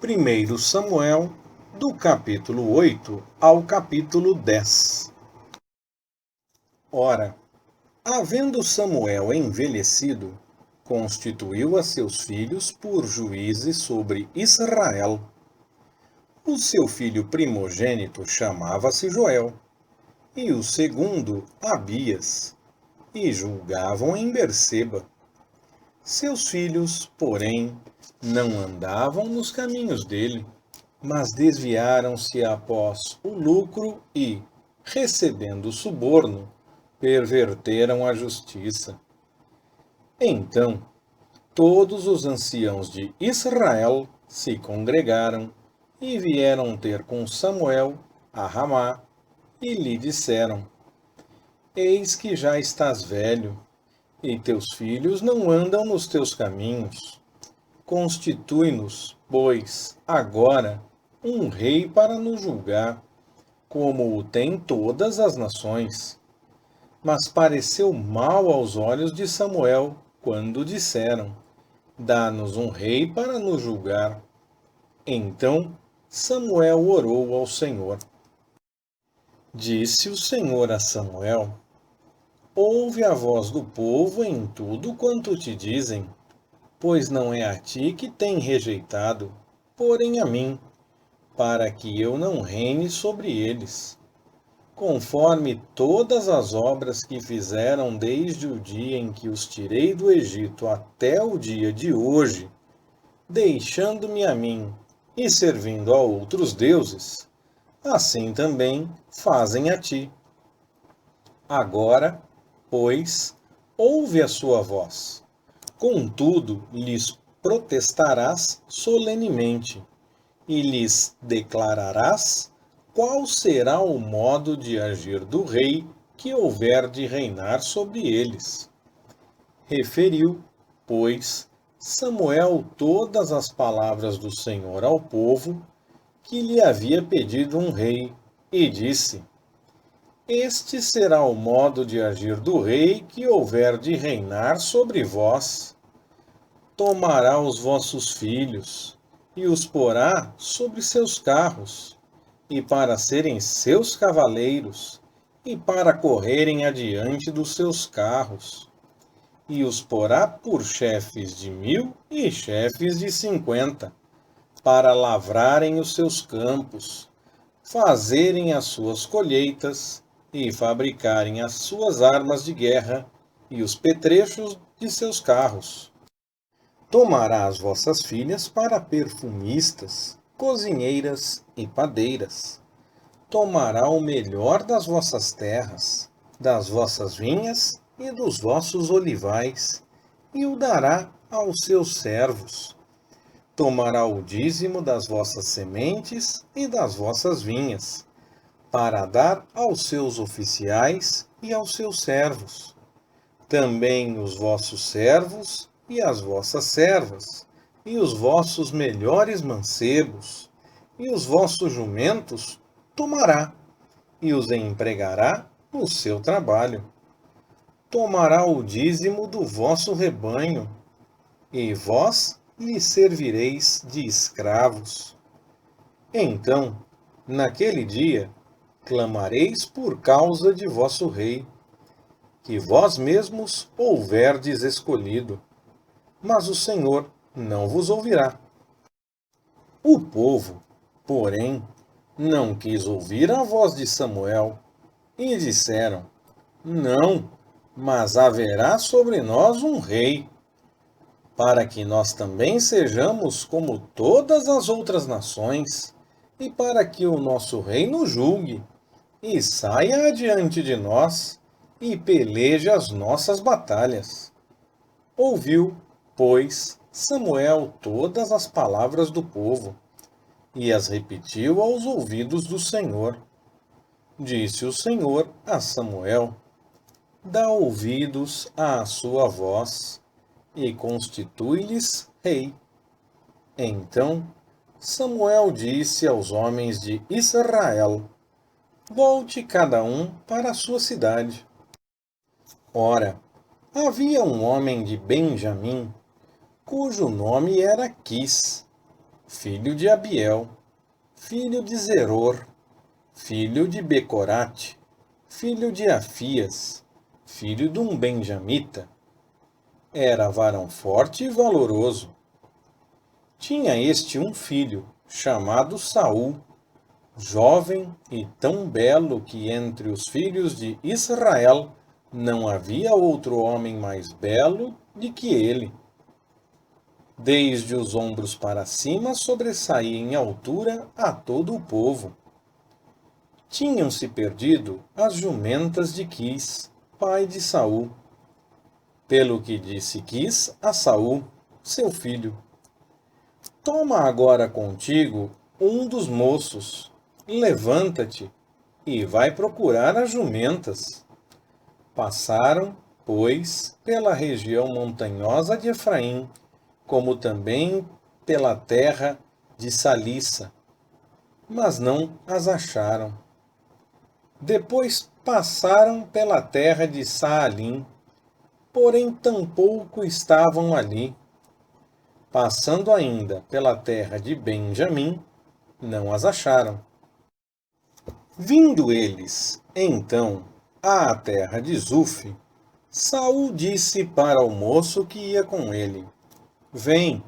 1 Samuel, do capítulo 8 ao capítulo 10. Ora, havendo Samuel envelhecido, constituiu a seus filhos por juízes sobre Israel. O seu filho primogênito chamava-se Joel, e o segundo Abias, e julgavam em Berseba. Seus filhos, porém, não andavam nos caminhos dele, mas desviaram-se após o lucro e, recebendo suborno, perverteram a justiça. Então, todos os anciãos de Israel se congregaram e vieram ter com Samuel a Ramá e lhe disseram: Eis que já estás velho, e teus filhos não andam nos teus caminhos. Constitui-nos, pois, agora, um rei para nos julgar, como o têm todas as nações. Mas pareceu mal aos olhos de Samuel, quando disseram: Dá-nos um rei para nos julgar. Então Samuel orou ao Senhor. Disse o Senhor a Samuel: Ouve a voz do povo em tudo quanto te dizem, pois não é a ti que tem rejeitado, porém a mim, para que eu não reine sobre eles. Conforme todas as obras que fizeram desde o dia em que os tirei do Egito até o dia de hoje, deixando-me a mim e servindo a outros deuses, assim também fazem a ti. Agora, pois, ouve a sua voz. Contudo, lhes protestarás solenemente, e lhes declararás qual será o modo de agir do rei que houver de reinar sobre eles. Referiu, pois, Samuel todas as palavras do Senhor ao povo, que lhe havia pedido um rei, e disse: Este será o modo de agir do rei que houver de reinar sobre vós. Tomará os vossos filhos, e os porá sobre seus carros, e para serem seus cavaleiros, e para correrem adiante dos seus carros, e os porá por chefes de 1000 e chefes de 50, para lavrarem os seus campos, fazerem as suas colheitas, e fabricarem as suas armas de guerra e os petrechos de seus carros. Tomará as vossas filhas para perfumistas, cozinheiras e padeiras. Tomará o melhor das vossas terras, das vossas vinhas e dos vossos olivais, e o dará aos seus servos. Tomará o dízimo das vossas sementes e das vossas vinhas, para dar aos seus oficiais e aos seus servos. Também os vossos servos e as vossas servas, e os vossos melhores mancebos, e os vossos jumentos tomará, e os empregará no seu trabalho. Tomará o dízimo do vosso rebanho, e vós lhe servireis de escravos. Então, naquele dia, clamareis por causa de vosso rei, que vós mesmos houverdes escolhido, mas o Senhor não vos ouvirá. O povo, porém, não quis ouvir a voz de Samuel, e disseram: Não, mas haverá sobre nós um rei, para que nós também sejamos como todas as outras nações, e para que o nosso rei nos julgue, e saia adiante de nós, e peleje as nossas batalhas. Ouviu, pois, Samuel todas as palavras do povo, e as repetiu aos ouvidos do Senhor. Disse o Senhor a Samuel: Dá ouvidos à sua voz, e constitui-lhes rei. Então Samuel disse aos homens de Israel: Volte cada um para a sua cidade. Ora, havia um homem de Benjamim, cujo nome era Quis, filho de Abiel, filho de Zeror, filho de Becorate, filho de Afias, filho de um benjamita. Era varão forte e valoroso. Tinha este um filho, chamado Saul, jovem e tão belo que entre os filhos de Israel não havia outro homem mais belo do que ele. Desde os ombros para cima sobressaía em altura a todo o povo. Tinham-se perdido as jumentas de Quis, pai de Saul. Pelo que disse Quis a Saul, seu filho: Toma agora contigo um dos moços, levanta-te e vai procurar as jumentas. Passaram, pois, pela região montanhosa de Efraim, como também pela terra de Salissa, mas não as acharam. Depois passaram pela terra de Saalim, porém tampouco estavam ali. Passando ainda pela terra de Benjamim, não as acharam. Vindo eles, então, à terra de Zuf, Saul disse para o moço que ia com ele: Vem,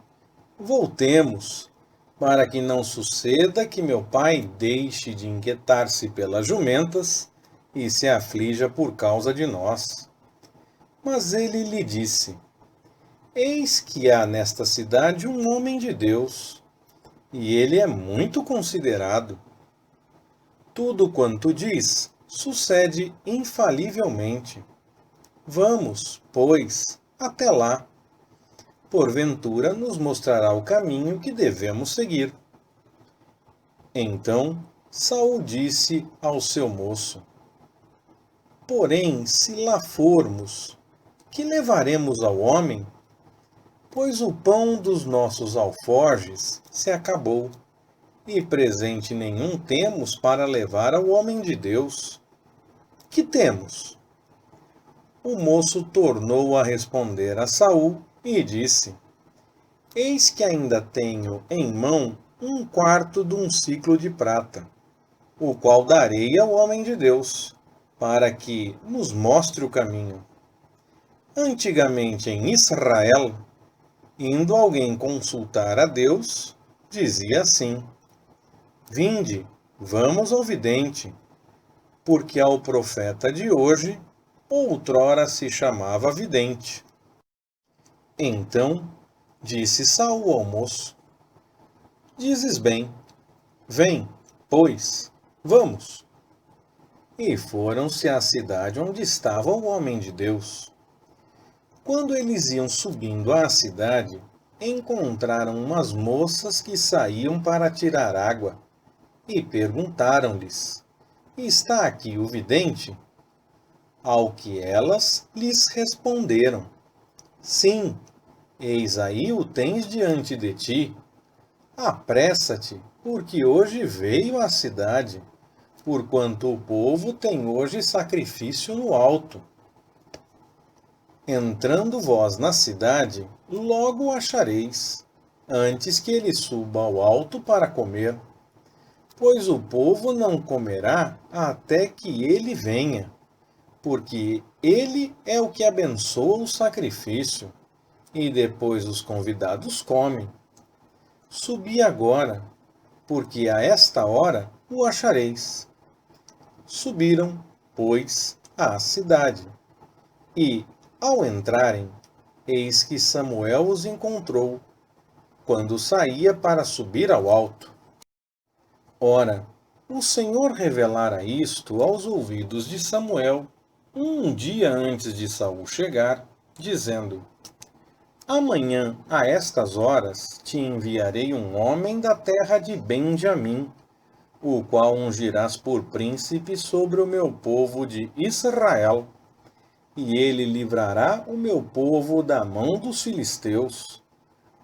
voltemos, para que não suceda que meu pai deixe de inquietar-se pelas jumentas e se aflija por causa de nós. Mas ele lhe disse: Eis que há nesta cidade um homem de Deus, e ele é muito considerado. Tudo quanto diz sucede infalivelmente. Vamos, pois, até lá. Porventura nos mostrará o caminho que devemos seguir. Então Saul disse ao seu moço: Porém, se lá formos, que levaremos ao homem? Pois o pão dos nossos alforjes se acabou, e presente nenhum temos para levar ao homem de Deus. Que temos? O moço tornou a responder a Saul e disse: Eis que ainda tenho em mão um quarto de um siclo de prata, o qual darei ao homem de Deus, para que nos mostre o caminho. Antigamente em Israel, indo alguém consultar a Deus, dizia assim: Vinde, vamos ao vidente, porque ao profeta de hoje, outrora se chamava vidente. Então disse Saul ao moço: Dizes bem, vem, pois, vamos. E foram-se à cidade onde estava o homem de Deus. Quando eles iam subindo à cidade, encontraram umas moças que saíam para tirar água, e perguntaram-lhes: Está aqui o vidente? Ao que elas lhes responderam: Sim, eis aí o tens diante de ti. Apressa-te, porque hoje veio à cidade, porquanto o povo tem hoje sacrifício no alto. Entrando vós na cidade, logo o achareis, antes que ele suba ao alto para comer. Pois o povo não comerá até que ele venha, porque ele é o que abençoa o sacrifício, e depois os convidados comem. Subi agora, porque a esta hora o achareis. Subiram, pois, à cidade, e, ao entrarem, eis que Samuel os encontrou, quando saía para subir ao alto. Ora, o Senhor revelara isto aos ouvidos de Samuel um dia antes de Saul chegar, dizendo: Amanhã, a estas horas, te enviarei um homem da terra de Benjamim, o qual ungirás por príncipe sobre o meu povo de Israel, e ele livrará o meu povo da mão dos filisteus.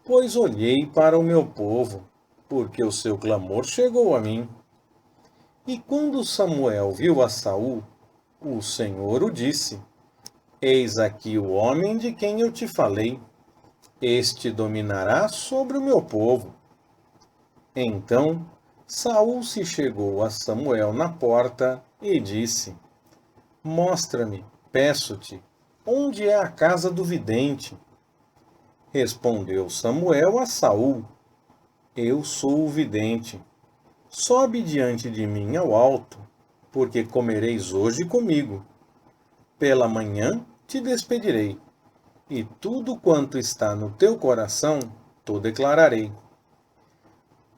Pois olhei para o meu povo, porque o seu clamor chegou a mim. E quando Samuel viu a Saul, o Senhor o disse: Eis aqui o homem de quem eu te falei. Este dominará sobre o meu povo. Então Saul se chegou a Samuel na porta e disse: Mostra-me, peço-te, onde é a casa do vidente? Respondeu Samuel a Saul: Eu sou o vidente. Sobe diante de mim ao alto, porque comereis hoje comigo. Pela manhã te despedirei, e tudo quanto está no teu coração te declararei.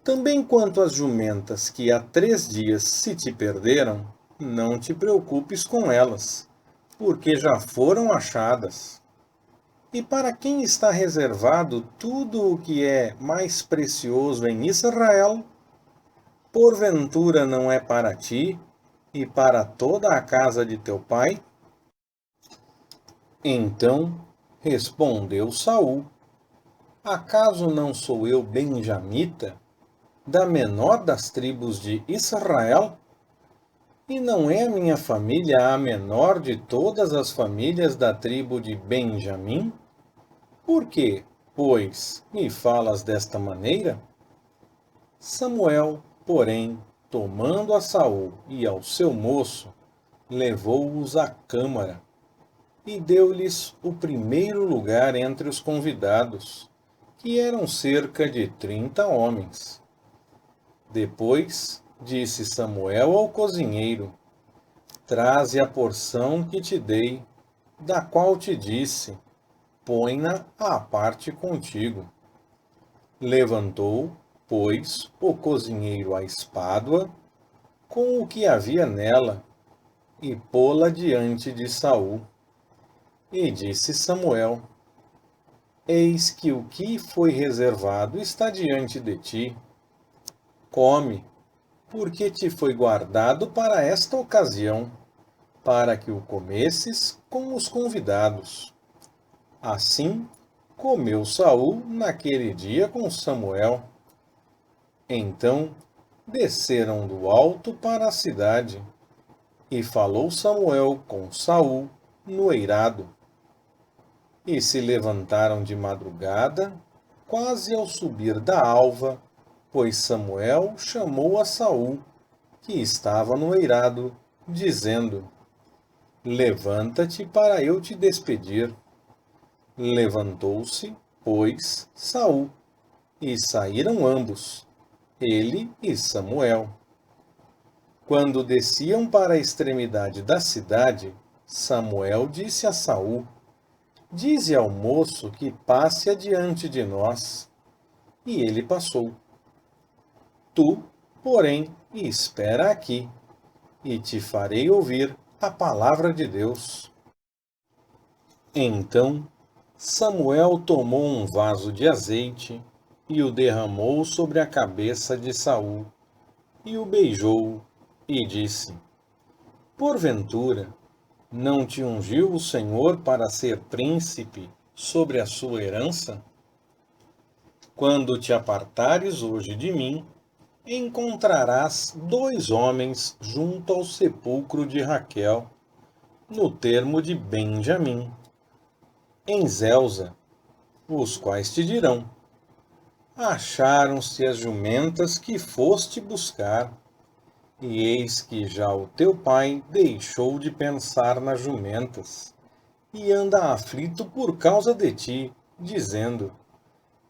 Também quanto às jumentas que há 3 dias se te perderam, não te preocupes com elas, porque já foram achadas. E para quem está reservado tudo o que é mais precioso em Israel, porventura não é para ti e para toda a casa de teu pai? Então respondeu Saul: Acaso não sou eu benjamita, da menor das tribos de Israel? E não é a minha família a menor de todas as famílias da tribo de Benjamim? Por que, pois, me falas desta maneira? Samuel, porém, tomando a Saul e ao seu moço, levou-os à câmara e deu-lhes o primeiro lugar entre os convidados, que eram cerca de 30 homens. Depois disse Samuel ao cozinheiro: Traze a porção que te dei, da qual te disse: põe-na à parte contigo. Levantou, pois, o cozinheiro a espádua, com o que havia nela, e pô-la diante de Saul. E disse Samuel: Eis que o que foi reservado está diante de ti. Come, porque te foi guardado para esta ocasião, para que o comesses com os convidados. Assim, comeu Saul naquele dia com Samuel. Então, desceram do alto para a cidade, e falou Samuel com Saul no eirado. E se levantaram de madrugada, quase ao subir da alva, pois Samuel chamou a Saul, que estava no eirado, dizendo: Levanta-te para eu te despedir. Levantou-se, pois, Saul, e saíram ambos, ele e Samuel. Quando desciam para a extremidade da cidade, Samuel disse a Saul: Dize ao moço que passe adiante de nós. E ele passou. Tu, porém, espera aqui, e te farei ouvir a palavra de Deus. Então Samuel tomou um vaso de azeite e o derramou sobre a cabeça de Saul, e o beijou, e disse: Porventura, não te ungiu o Senhor para ser príncipe sobre a sua herança? Quando te apartares hoje de mim, encontrarás 2 homens junto ao sepulcro de Raquel, no termo de Benjamim, em Zelza, os quais te dirão: Acharam-se as jumentas que foste buscar, e eis que já o teu pai deixou de pensar nas jumentas, e anda aflito por causa de ti, dizendo: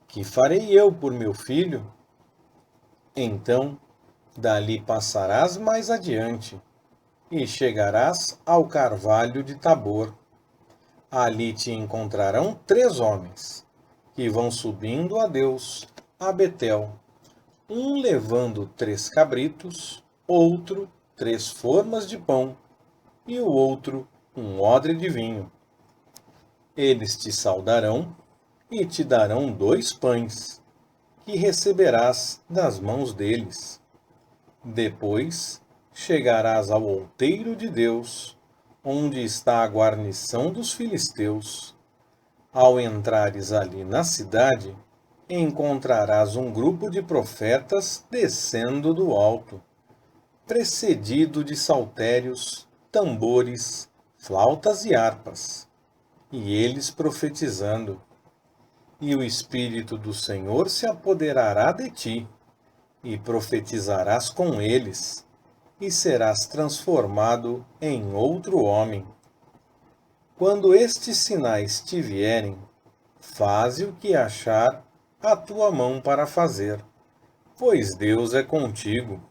Que farei eu por meu filho? Então, dali passarás mais adiante, e chegarás ao carvalho de Tabor. Ali te encontrarão 3 homens, que vão subindo a Deus, a Betel, um levando 3 cabritos, outro 3 formas de pão, e o outro um odre de vinho. Eles te saudarão e te darão 2 pães, que receberás das mãos deles. Depois chegarás ao outeiro de Deus, onde está a guarnição dos filisteus. Ao entrares ali na cidade, encontrarás um grupo de profetas descendo do alto, precedido de saltérios, tambores, flautas e harpas, e eles profetizando. E o Espírito do Senhor se apoderará de ti, e profetizarás com eles, e serás transformado em outro homem. Quando estes sinais te vierem, faze o que achar a tua mão para fazer, pois Deus é contigo.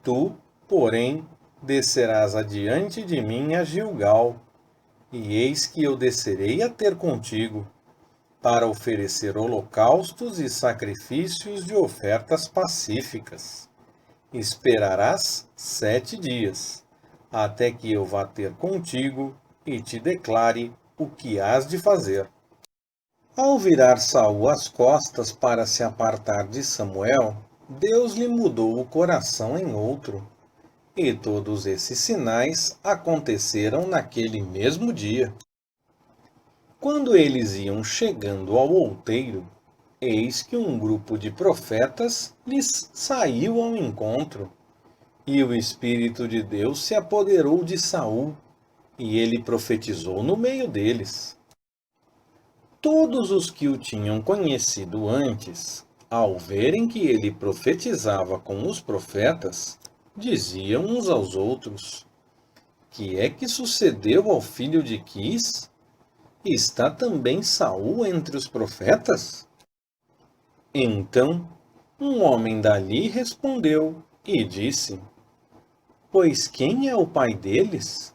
Tu, porém, descerás adiante de mim a Gilgal, e eis que eu descerei a ter contigo, para oferecer holocaustos e sacrifícios de ofertas pacíficas. Esperarás 7 dias, até que eu vá ter contigo e te declare o que hás de fazer. Ao virar Saul as costas para se apartar de Samuel, Deus lhe mudou o coração em outro. E todos esses sinais aconteceram naquele mesmo dia. Quando eles iam chegando ao outeiro, eis que um grupo de profetas lhes saiu ao encontro. E o Espírito de Deus se apoderou de Saul, e ele profetizou no meio deles. Todos os que o tinham conhecido antes, ao verem que ele profetizava com os profetas, diziam uns aos outros: Que é que sucedeu ao filho de Quis? Está também Saul entre os profetas? Então, um homem dali respondeu e disse: Pois quem é o pai deles?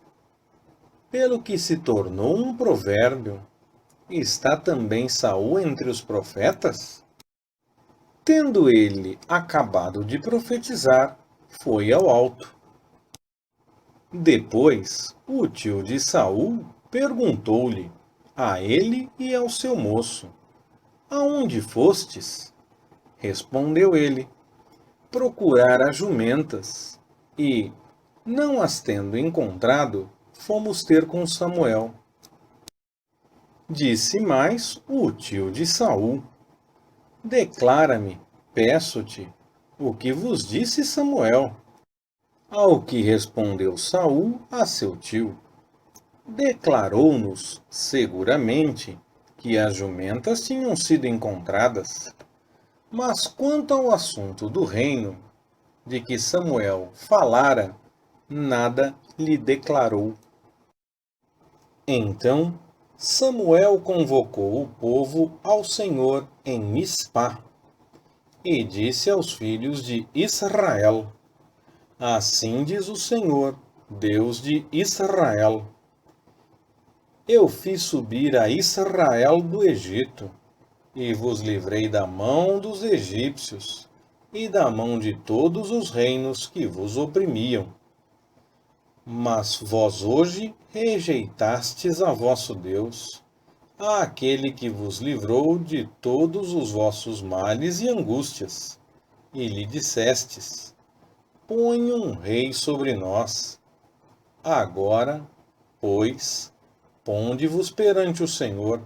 Pelo que se tornou um provérbio: Está também Saul entre os profetas? Tendo ele acabado de profetizar, foi ao alto. Depois, o tio de Saul perguntou-lhe, a ele e ao seu moço: Aonde fostes? Respondeu ele: Procurar as jumentas. E, não as tendo encontrado, fomos ter com Samuel. Disse mais o tio de Saul: Declara-me, peço-te, o que vos disse Samuel. Ao que respondeu Saul a seu tio: Declarou-nos, seguramente, que as jumentas tinham sido encontradas. Mas quanto ao assunto do reino, de que Samuel falara, nada lhe declarou. Então Samuel convocou o povo ao Senhor em Mispá, e disse aos filhos de Israel: Assim diz o Senhor, Deus de Israel: Eu fiz subir a Israel do Egito, e vos livrei da mão dos egípcios, e da mão de todos os reinos que vos oprimiam. Mas vós hoje rejeitastes a vosso Deus, àquele que vos livrou de todos os vossos males e angústias, e lhe dissestes: Põe um rei sobre nós. Agora, pois, ponde-vos perante o Senhor,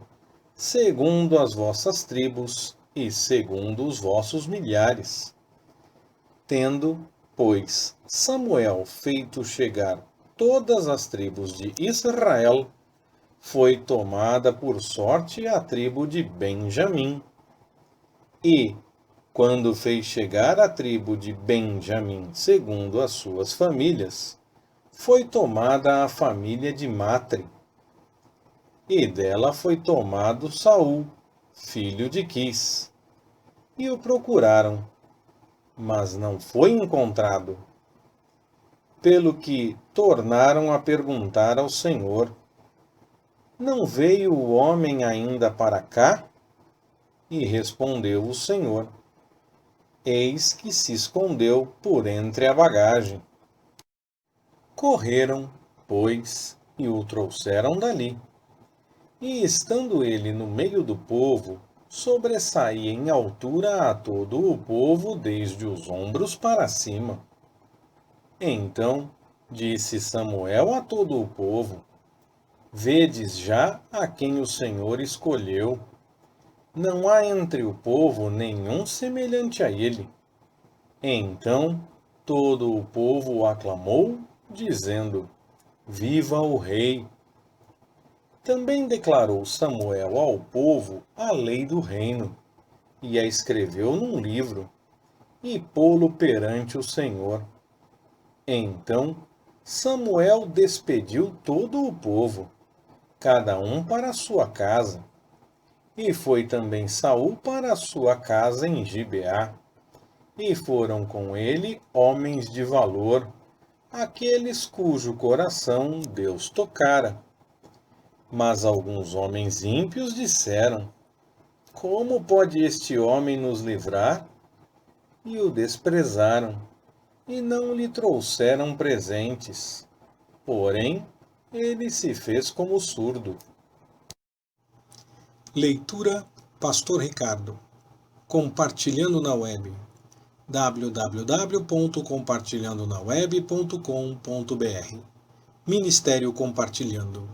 segundo as vossas tribos e segundo os vossos milhares. Tendo, pois, Samuel feito chegar todas as tribos de Israel, foi tomada por sorte a tribo de Benjamim. E, quando fez chegar a tribo de Benjamim segundo as suas famílias, foi tomada a família de Matre. E dela foi tomado Saul, filho de Quis. E o procuraram, mas não foi encontrado. Pelo que tornaram a perguntar ao Senhor: Não veio o homem ainda para cá? E respondeu o Senhor: Eis que se escondeu por entre a bagagem. Correram, pois, e o trouxeram dali. E estando ele no meio do povo, sobressaía em altura a todo o povo desde os ombros para cima. Então disse Samuel a todo o povo: Vedes já a quem o Senhor escolheu. Não há entre o povo nenhum semelhante a ele. Então todo o povo o aclamou, dizendo: Viva o rei! Também declarou Samuel ao povo a lei do reino, e a escreveu num livro, e pô-lo perante o Senhor. Então Samuel despediu todo o povo, cada um para a sua casa. E foi também Saul para a sua casa em Gibeá. E foram com ele homens de valor, aqueles cujo coração Deus tocara. Mas alguns homens ímpios disseram: Como pode este homem nos livrar? E o desprezaram, e não lhe trouxeram presentes. Porém, ele se fez como surdo. Leitura Pastor Ricardo. Compartilhando na web. www.compartilhandonaweb.com.br Ministério Compartilhando.